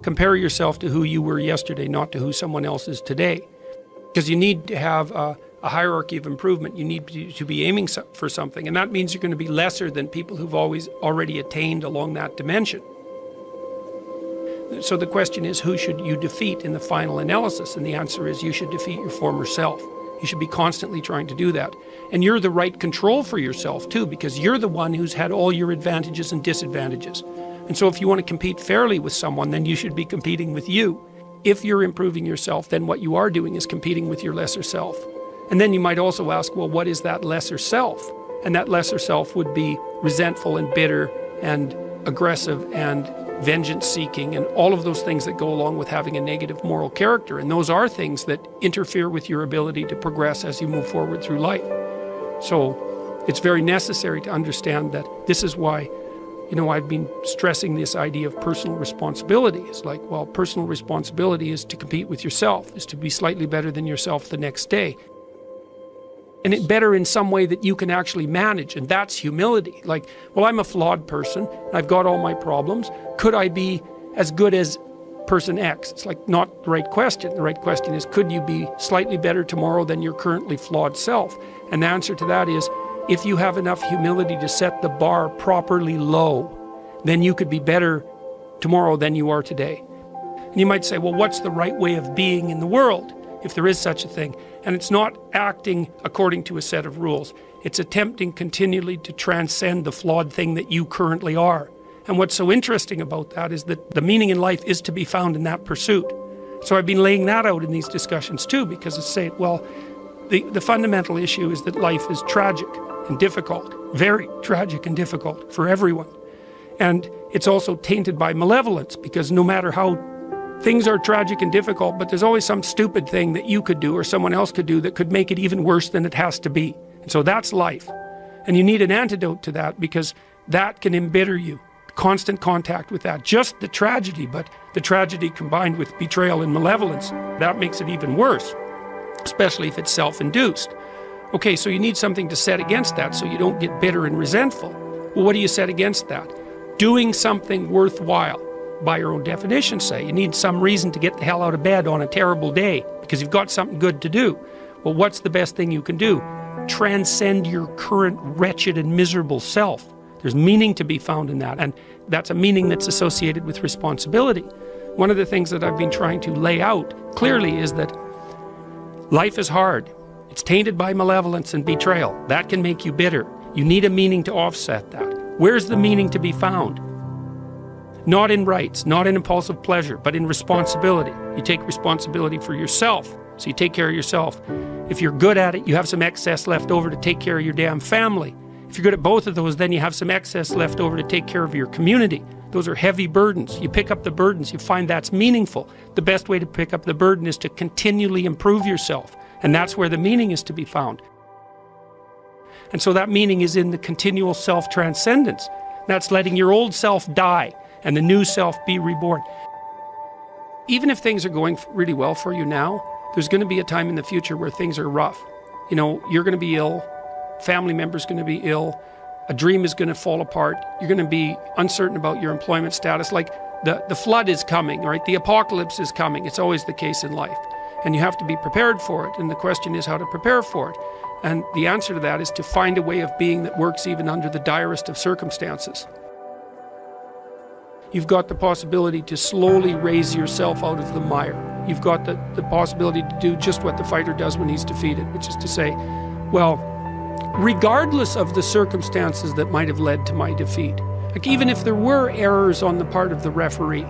compare yourself to who you were yesterday, not to who someone else is today. Because you need to have a hierarchy of improvement. You need to be aiming for something, and that means you're going to be lesser than people who've already attained along that dimension. So the question is, who should you defeat in the final analysis? And the answer is, you should defeat your former self. You should be constantly trying to do that. And you're the right control for yourself too, because you're the one who's had all your advantages and disadvantages. And so if you want to compete fairly with someone, then you should be competing with you. If you're improving yourself, then what you are doing is competing with your lesser self. And then you might also ask, well, what is that lesser self? And that lesser self would be resentful and bitter and aggressive and vengeance-seeking and all of those things that go along with having a negative moral character. And those are things that interfere with your ability to progress as you move forward through life. So it's very necessary to understand that this is why, I've been stressing this idea of personal responsibility. It's like, well, personal responsibility is to compete with yourself, is to be slightly better than yourself the next day. And it better in some way that you can actually manage, and that's humility. Like, well, I'm a flawed person, I've got all my problems. Could I be as good as person X? It's like not the right question. The right question is, could you be slightly better tomorrow than your currently flawed self? And the answer to that is, if you have enough humility to set the bar properly low, then you could be better tomorrow than you are today. And you might say, well, what's the right way of being in the world, if there is such a thing? And it's not acting according to a set of rules. It's attempting continually to transcend the flawed thing that you currently are. And what's so interesting about that is that the meaning in life is to be found in that pursuit. So I've been laying that out in these discussions too, because it's saying, well, the fundamental issue is that life is tragic and difficult, very tragic and difficult for everyone. And it's also tainted by malevolence, because no matter how things are tragic and difficult, but there's always some stupid thing that you could do or someone else could do that could make it even worse than it has to be. And so that's life. And you need an antidote to that, because that can embitter you. Constant contact with that. Just the tragedy, but the tragedy combined with betrayal and malevolence, that makes it even worse, especially if it's self-induced. Okay, so you need something to set against that so you don't get bitter and resentful. Well, what do you set against that? Doing something worthwhile. By your own definition, say. You need some reason to get the hell out of bed on a terrible day because you've got something good to do. Well, what's the best thing you can do? Transcend your current wretched and miserable self. There's meaning to be found in that, and that's a meaning that's associated with responsibility. One of the things that I've been trying to lay out clearly is that life is hard. It's tainted by malevolence and betrayal. That can make you bitter. You need a meaning to offset that. Where's the meaning to be found? Not in rights, not in impulsive pleasure, but in responsibility. You take responsibility for yourself, so you take care of yourself. If you're good at it, you have some excess left over to take care of your damn family. If you're good at both of those, then you have some excess left over to take care of your community. Those are heavy burdens. You pick up the burdens, you find that's meaningful. The best way to pick up the burden is to continually improve yourself, and that's where the meaning is to be found. And so that meaning is in the continual self-transcendence. That's letting your old self die and the new self be reborn. Even if things are going really well for you now, there's going to be a time in the future where things are rough. You're going to be ill, family members going to be ill, a dream is going to fall apart, you're going to be uncertain about your employment status. Like the flood is coming, right? The apocalypse is coming. It's always the case in life. And you have to be prepared for it. And the question is how to prepare for it. And the answer to that is to find a way of being that works even under the direst of circumstances. You've got the possibility to slowly raise yourself out of the mire. You've got the possibility to do just what the fighter does when he's defeated, which is to say, well, regardless of the circumstances that might have led to my defeat, like even if there were errors on the part of the referee,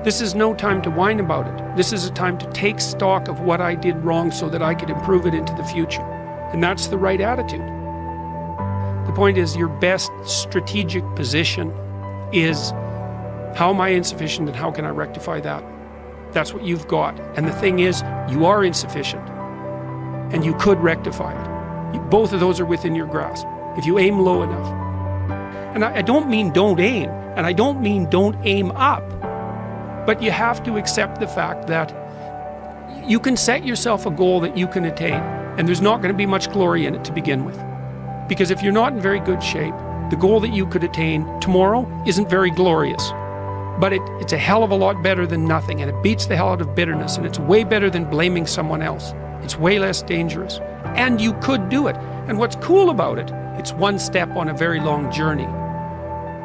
this is no time to whine about it. This is a time to take stock of what I did wrong so that I could improve it into the future. And that's the right attitude. The point is, your best strategic position is, how am I insufficient and how can I rectify that? That's what you've got. And the thing is, you are insufficient and you could rectify it. Both of those are within your grasp if you aim low enough. And I don't mean don't aim, and I don't mean don't aim up, but you have to accept the fact that you can set yourself a goal that you can attain, and there's not going to be much glory in it to begin with. Because if you're not in very good shape, the goal that you could attain tomorrow isn't very glorious. But it's a hell of a lot better than nothing, and it beats the hell out of bitterness, and it's way better than blaming someone else. It's way less dangerous. And you could do it. And what's cool about it, it's one step on a very long journey.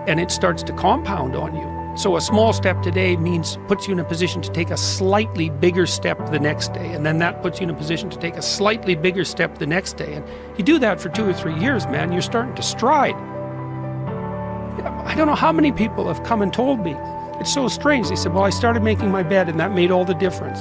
And it starts to compound on you. So a small step today puts you in a position to take a slightly bigger step the next day. And then that puts you in a position to take a slightly bigger step the next day. And you do that for 2 or 3 years, man, you're starting to stride. I don't know how many people have come and told me. It's so strange. They said, well, I started making my bed and that made all the difference.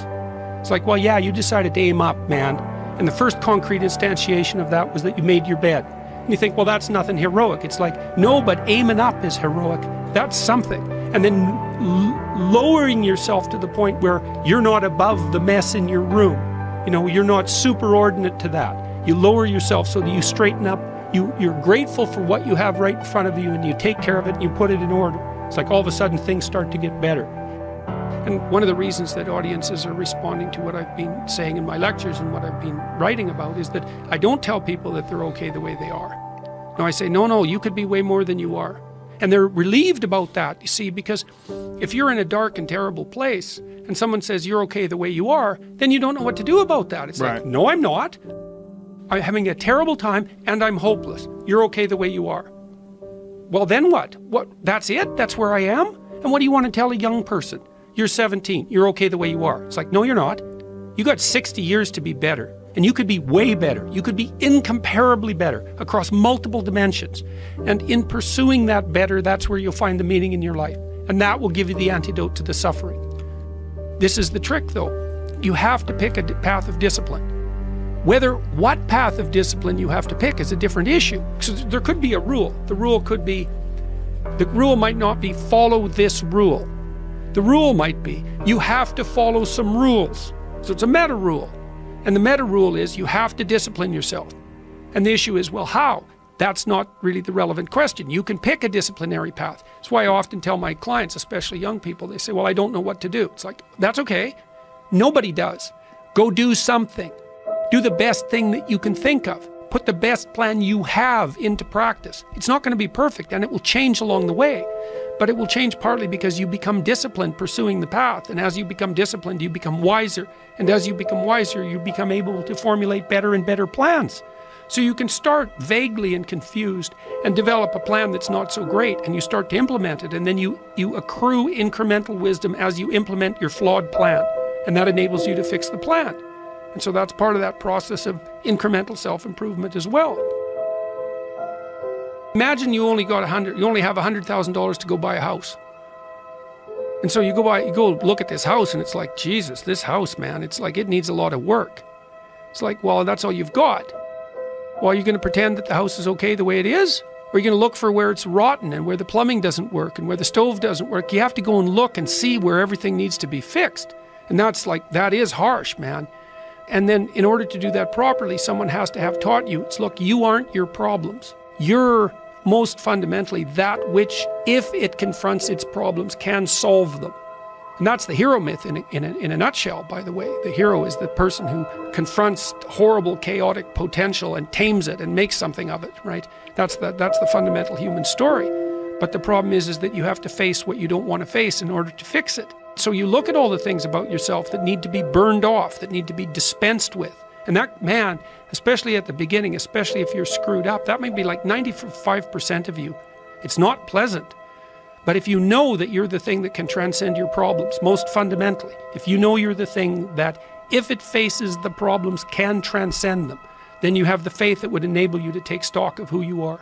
It's like, well, yeah, you decided to aim up, man. And the first concrete instantiation of that was that you made your bed. And you think, well, that's nothing heroic. It's like, no, but aiming up is heroic. That's something. And then lowering yourself to the point where you're not above the mess in your room. You know, you're not superordinate to that. You lower yourself so that you straighten up. You're grateful for what you have right in front of you, and you take care of it and you put it in order. It's like all of a sudden things start to get better. And one of the reasons that audiences are responding to what I've been saying in my lectures and what I've been writing about is that I don't tell people that they're okay the way they are. No, I say, no, you could be way more than you are. And they're relieved about that, you see, because if you're in a dark and terrible place and someone says you're okay the way you are, then you don't know what to do about that. It's right. Like, no, I'm not. I'm having a terrible time and I'm hopeless. You're okay the way you are. Well, then what? That's it? That's where I am? And what do you want to tell a young person? You're 17. You're okay the way you are. It's like, no, you're not. You got 60 years to be better. And you could be way better. You could be incomparably better across multiple dimensions. And in pursuing that better, that's where you'll find the meaning in your life. And that will give you the antidote to the suffering. This is the trick, though. You have to pick a path of discipline. What path of discipline you have to pick is a different issue. So there could be a rule. The rule might not be follow this rule. The rule might be you have to follow some rules. So it's a meta rule. And the meta rule is you have to discipline yourself. And the issue is, well, how? That's not really the relevant question. You can pick a disciplinary path. That's why I often tell my clients, especially young people, they say, well, I don't know what to do. It's like, that's okay. Nobody does. Go do something. Do the best thing that you can think of. Put the best plan you have into practice. It's not going to be perfect, and it will change along the way. But it will change partly because you become disciplined pursuing the path. And as you become disciplined, you become wiser. And as you become wiser, you become able to formulate better and better plans. So you can start vaguely and confused and develop a plan that's not so great, and you start to implement it. And then you accrue incremental wisdom as you implement your flawed plan. And that enables you to fix the plan. And so that's part of that process of incremental self-improvement as well. Imagine you only have $100,000 to go buy a house. And so you go look at this house and it's like, Jesus, this house, man, it's like it needs a lot of work. It's like, well, that's all you've got. Well, are you going to pretend that the house is okay the way it is? Or are you going to look for where it's rotten and where the plumbing doesn't work and where the stove doesn't work? You have to go and look and see where everything needs to be fixed. And that is harsh, man. And then in order to do that properly, someone has to have taught you, look, you aren't your problems. You're most fundamentally that which, if it confronts its problems, can solve them. And that's the hero myth in a nutshell, by the way. The hero is the person who confronts horrible, chaotic potential and tames it and makes something of it, right? That's the fundamental human story. But the problem is that you have to face what you don't want to face in order to fix it. So you look at all the things about yourself that need to be burned off, that need to be dispensed with. And that, man, especially at the beginning, especially if you're screwed up, that may be like 95% of you. It's not pleasant. But if you know that you're the thing that can transcend your problems, most fundamentally, if you know you're the thing that, if it faces the problems, can transcend them, then you have the faith that would enable you to take stock of who you are.